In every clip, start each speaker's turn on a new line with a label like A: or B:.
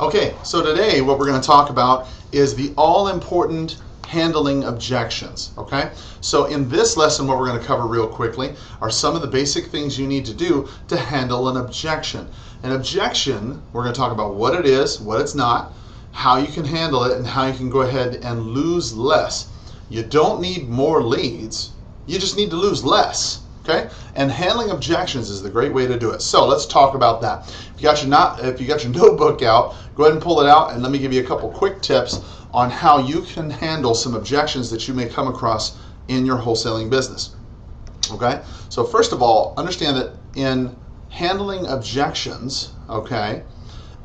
A: Okay, so today what we're going to talk about is the all-important handling objections, okay? So in this lesson, what we're going to cover real quickly are some of the basic things you need to do to handle an objection. An objection, we're going to talk about what it is, what it's not, how you can handle it, and how you can go ahead and lose less. You don't need more leads, you just need to lose less. Okay? And handling objections is the great way to do it. So let's talk about that. If you got your notebook out, go ahead and pull it out, and let me give you a couple quick tips on how you can handle some objections that you may come across in your wholesaling business. Okay? So first of all, understand that in handling objections, okay,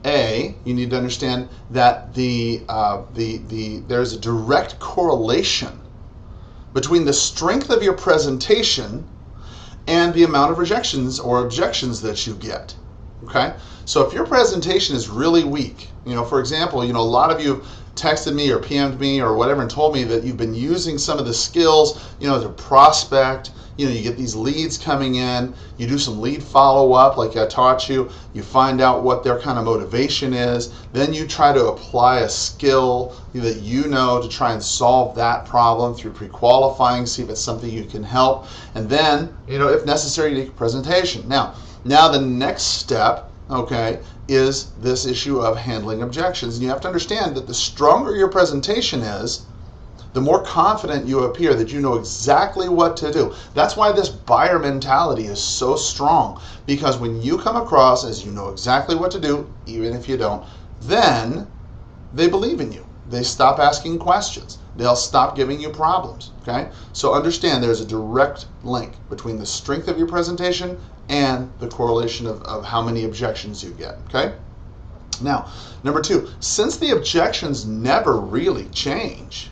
A: you need to understand that there's a direct correlation between the strength of your presentation and the amount of rejections or objections that you get. Okay, so if your presentation is really weak, for example, a lot of you texted me or PM'd me or whatever and told me that you've been using some of the skills, to prospect. You get these leads coming in, you do some lead follow-up like I taught you, you find out what their kind of motivation is, then you try to apply a skill that to try and solve that problem through pre-qualifying, see if it's something you can help, and then, if necessary, take a presentation. Now the next step, okay, is this issue of handling objections. And you have to understand that the stronger your presentation is, the more confident you appear that you know exactly what to do. That's why this buyer mentality is so strong, because when you come across as you know exactly what to do, even if you don't, then they believe in you. They stop asking questions. They'll stop giving you problems, okay? So understand there's a direct link between the strength of your presentation and the correlation of how many objections you get, okay? Now, number two, since the objections never really change,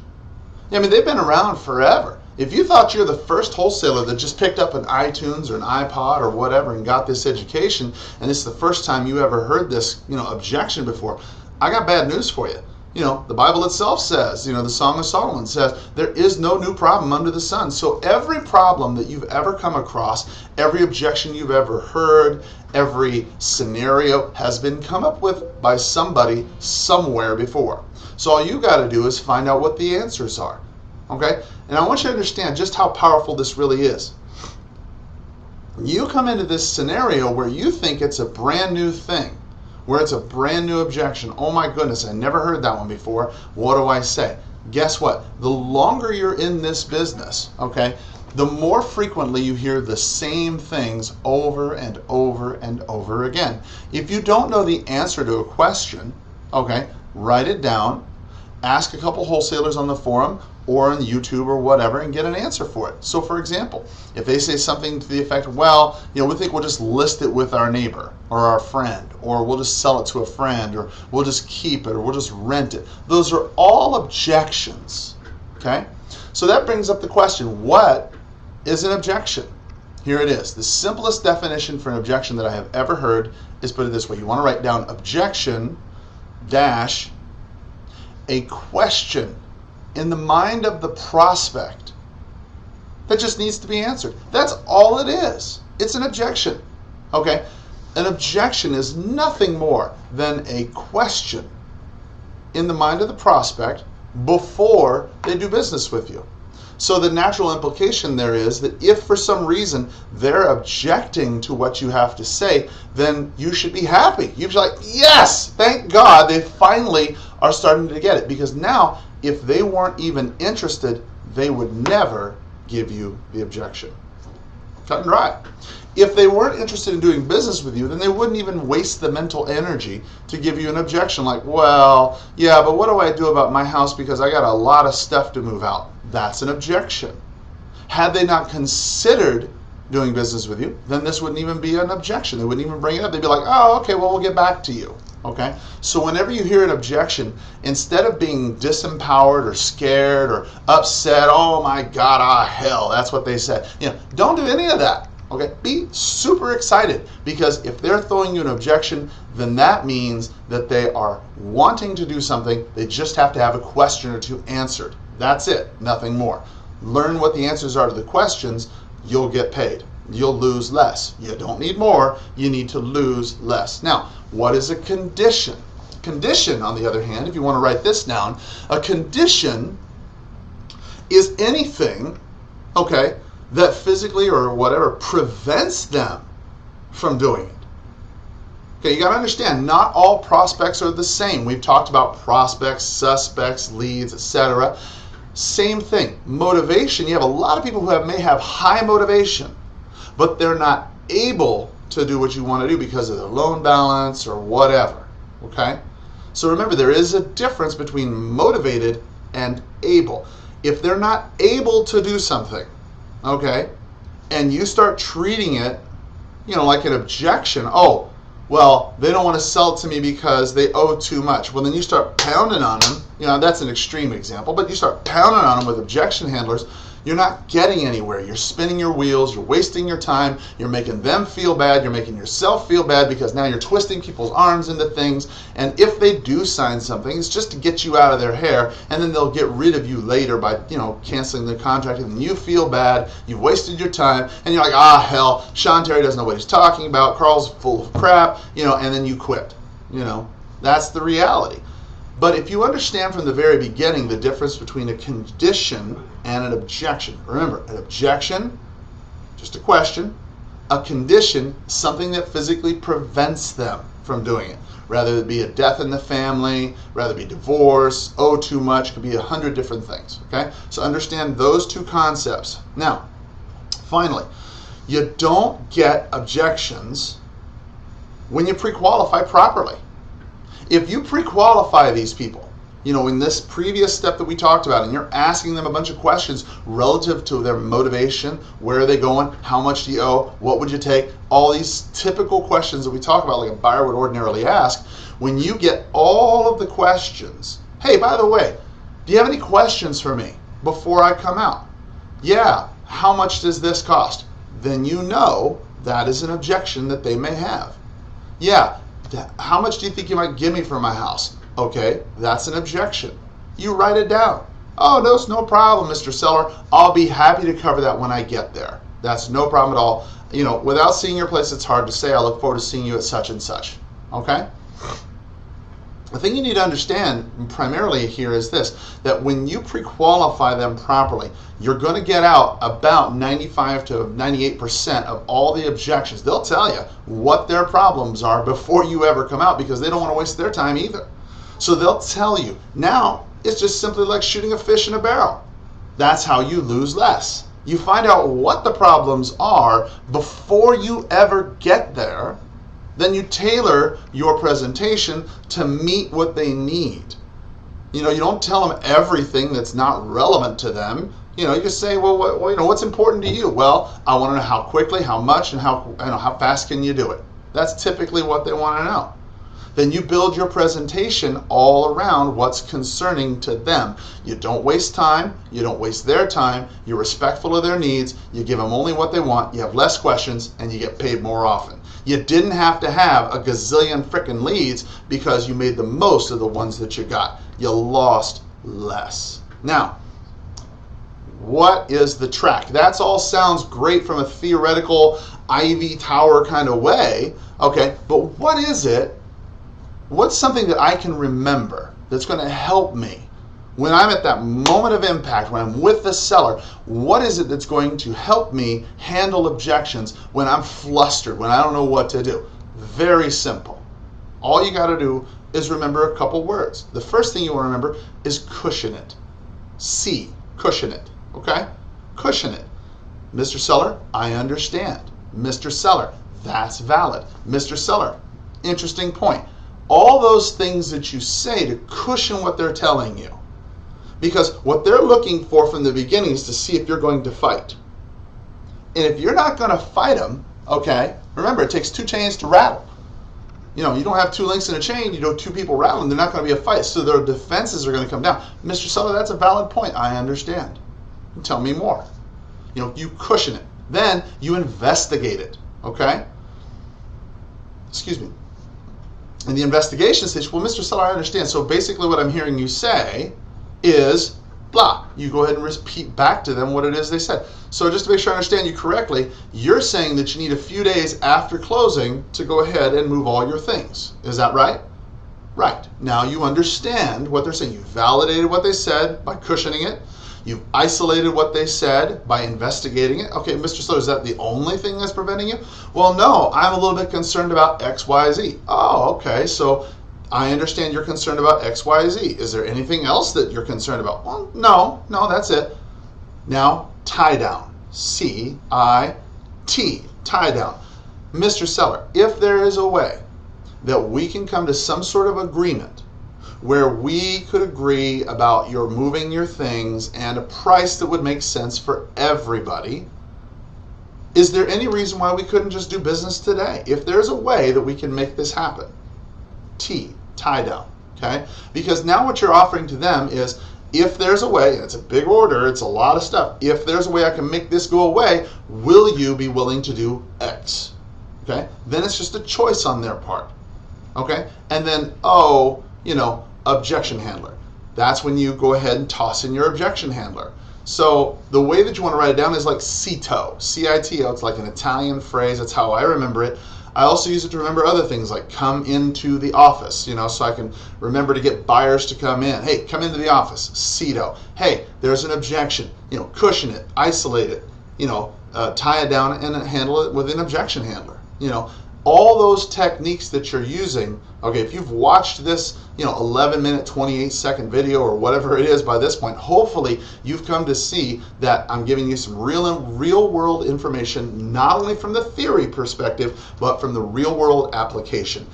A: they've been around forever. If you thought you're the first wholesaler that just picked up an iTunes or an iPod or whatever and got this education, and this is the first time you ever heard this, objection before, I got bad news for you. The Bible itself says, the Song of Solomon says, there is no new problem under the sun. So every problem that you've ever come across, every objection you've ever heard, every scenario has been come up with by somebody somewhere before. So all you got to do is find out what the answers are. Okay? And I want you to understand just how powerful this really is. You come into this scenario where you think it's a brand new thing, where it's a brand new objection. Oh my goodness, I never heard that one before. What do I say? Guess what? The longer you're in this business, okay, the more frequently you hear the same things over and over and over again. If you don't know the answer to a question, okay, write it down, ask a couple wholesalers on the forum or on YouTube or whatever and get an answer for it. So for example, if they say something to the effect, well, we think we'll just list it with our neighbor or our friend, or we'll just sell it to a friend, or we'll just keep it, or we'll just rent it. Those are all objections, okay? So that brings up the question, what is an objection? Here it is. The simplest definition for an objection that I have ever heard is, put it this way. You want to write down objection dash a question in the mind of the prospect that just needs to be answered. That's all it is. It's an objection. Okay? An objection is nothing more than a question in the mind of the prospect before they do business with you. So the natural implication there is that if for some reason they're objecting to what you have to say, then you should be happy. You should be like, yes, thank God they finally are starting to get it. Because now, if they weren't even interested, they would never give you the objection. Cut and dry. If they weren't interested in doing business with you, then they wouldn't even waste the mental energy to give you an objection like, well, yeah, but what do I do about my house because I got a lot of stuff to move out? That's an objection. Had they not considered doing business with you, then this wouldn't even be an objection. They wouldn't even bring it up. They'd be like, oh, okay, well, we'll get back to you. Okay? So whenever you hear an objection, instead of being disempowered or scared or upset, oh my God, hell, that's what they said. Don't do any of that. Okay? Be super excited, because if they're throwing you an objection, then that means that they are wanting to do something. They just have to have a question or two answered. That's it, nothing more. Learn what the answers are to the questions, you'll get paid. You'll lose less. You don't need more, you need to lose less. Now, what is a condition? Condition, on the other hand, if you want to write this down, a condition is anything, okay, that physically or whatever prevents them from doing it. Okay, you got to understand, not all prospects are the same. We've talked about prospects, suspects, leads, etc. Same thing. Motivation, you have a lot of people who may have high motivation, but they're not able to do what you want to do because of their loan balance or whatever. Okay? So remember, there is a difference between motivated and able. If they're not able to do something, okay, and you start treating it, like an objection, oh, well, they don't want to sell it to me because they owe too much. Well, then you start pounding on them. That's an extreme example, but you start pounding on them with objection handlers. You're not getting anywhere. You're spinning your wheels. You're wasting your time. You're making them feel bad. You're making yourself feel bad because now you're twisting people's arms into things. And if they do sign something, it's just to get you out of their hair, and then they'll get rid of you later by, canceling the contract, and you feel bad. You've wasted your time, and you're like, hell, Sean Terry doesn't know what he's talking about. Carl's full of crap, and then you quit. That's the reality. But if you understand from the very beginning the difference between a condition and an objection, remember, an objection, just a question, a condition, something that physically prevents them from doing it. Rather it be a death in the family, rather it be divorce, owe too much, could be 100 different things. Okay? So understand those two concepts. Now, finally, you don't get objections when you pre-qualify properly. If you pre-qualify these people, in this previous step that we talked about, and you're asking them a bunch of questions relative to their motivation, where are they going, how much do you owe, what would you take, all these typical questions that we talk about like a buyer would ordinarily ask, when you get all of the questions, hey, by the way, do you have any questions for me before I come out? Yeah, how much does this cost? Then that is an objection that they may have. Yeah, how much do you think you might give me for my house? Okay, that's an objection. You write it down. Oh, no, it's no problem, Mr. Seller. I'll be happy to cover that when I get there. That's no problem at all. Without seeing your place, it's hard to say. I look forward to seeing you at such and such. Okay? The thing you need to understand primarily here is this, that when you pre-qualify them properly, you're going to get out about 95 to 98% of all the objections. They'll tell you what their problems are before you ever come out because they don't want to waste their time either. So they'll tell you. Now, it's just simply like shooting a fish in a barrel. That's how you lose less. You find out what the problems are before you ever get there. Then you tailor your presentation to meet what they need. You don't tell them everything that's not relevant to them. You just say, well, what's important to you? Well, I want to know how quickly, how much, and how fast can you do it? That's typically what they want to know. Then you build your presentation all around what's concerning to them. You don't waste time. You don't waste their time. You're respectful of their needs. You give them only what they want. You have less questions, and you get paid more often. You didn't have to have a gazillion frickin' leads because you made the most of the ones that you got. You lost less. Now, what is the track? That all sounds great from a theoretical Ivy Tower kind of way, okay, but what is it? What's something that I can remember that's going to help me when I'm at that moment of impact, when I'm with the seller? What is it that's going to help me handle objections when I'm flustered, when I don't know what to do? Very simple. All you got to do is remember a couple words. The first thing you want to remember is cushion it. C, cushion it, okay? Cushion it. Mr. Seller, I understand. Mr. Seller, that's valid. Mr. Seller, interesting point. All those things that you say to cushion what they're telling you. Because what they're looking for from the beginning is to see if you're going to fight. And if you're not going to fight them, okay, remember, it takes two chains to rattle. You don't have two links in a chain, two people rattling, they're not going to be a fight. So their defenses are going to come down. Mr. Seller, that's a valid point. I understand. Tell me more. You cushion it. Then you investigate it, okay? Excuse me. In the investigation stage, well, Mr. Seller, I understand. So basically what I'm hearing you say is blah. You go ahead and repeat back to them what it is they said. So just to make sure I understand you correctly, you're saying that you need a few days after closing to go ahead and move all your things. Is that right? Right. Now you understand what they're saying. You validated what they said by cushioning it. You've isolated what they said by investigating it. Okay, Mr. Slow, is that the only thing that's preventing you? Well, no, I'm a little bit concerned about X, Y, Z. Oh, okay, so I understand you're concerned about X, Y, Z. Is there anything else that you're concerned about? Well, no, that's it. Now, tie down. C-I-T, tie down. Mr. Seller, if there is a way that we can come to some sort of agreement where we could agree about your moving your things and a price that would make sense for everybody, is there any reason why we couldn't just do business today? If there's a way that we can make this happen, T, tie down, okay? Because now what you're offering to them is, if there's a way, and it's a big order, it's a lot of stuff, if there's a way I can make this go away, will you be willing to do X? Okay? Then it's just a choice on their part. Okay? And then, objection handler. That's when you go ahead and toss in your objection handler. So the way that you want to write it down is like CITO, C-I-T-O. It's like an Italian phrase. That's how I remember it. I also use it to remember other things like come into the office, so I can remember to get buyers to come in. Hey, come into the office, CITO. Hey, there's an objection, cushion it, isolate it, tie it down and handle it with an objection handler. All those techniques that you're using, okay, if you've watched this, 11-minute, 28-second video or whatever it is by this point, hopefully you've come to see that I'm giving you some real world information, not only from the theory perspective, but from the real world application.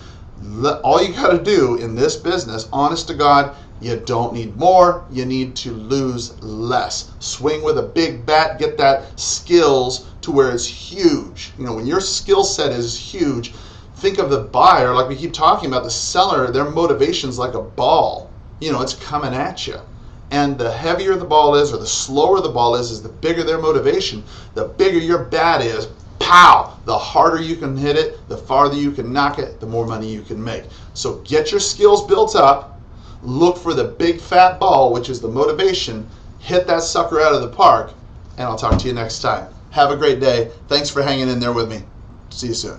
A: All you got to do in this business, honest to God, you don't need more, you need to lose less. Swing with a big bat, get that skills to where it's huge. When your skill set is huge, think of the buyer, like we keep talking about, the seller, their motivation's like a ball. It's coming at you. And the heavier the ball is, or the slower the ball is the bigger their motivation. The bigger your bat is, pow! The harder you can hit it, the farther you can knock it, the more money you can make. So get your skills built up. Look for the big fat ball, which is the motivation. Hit that sucker out of the park, and I'll talk to you next time. Have a great day. Thanks for hanging in there with me. See you soon.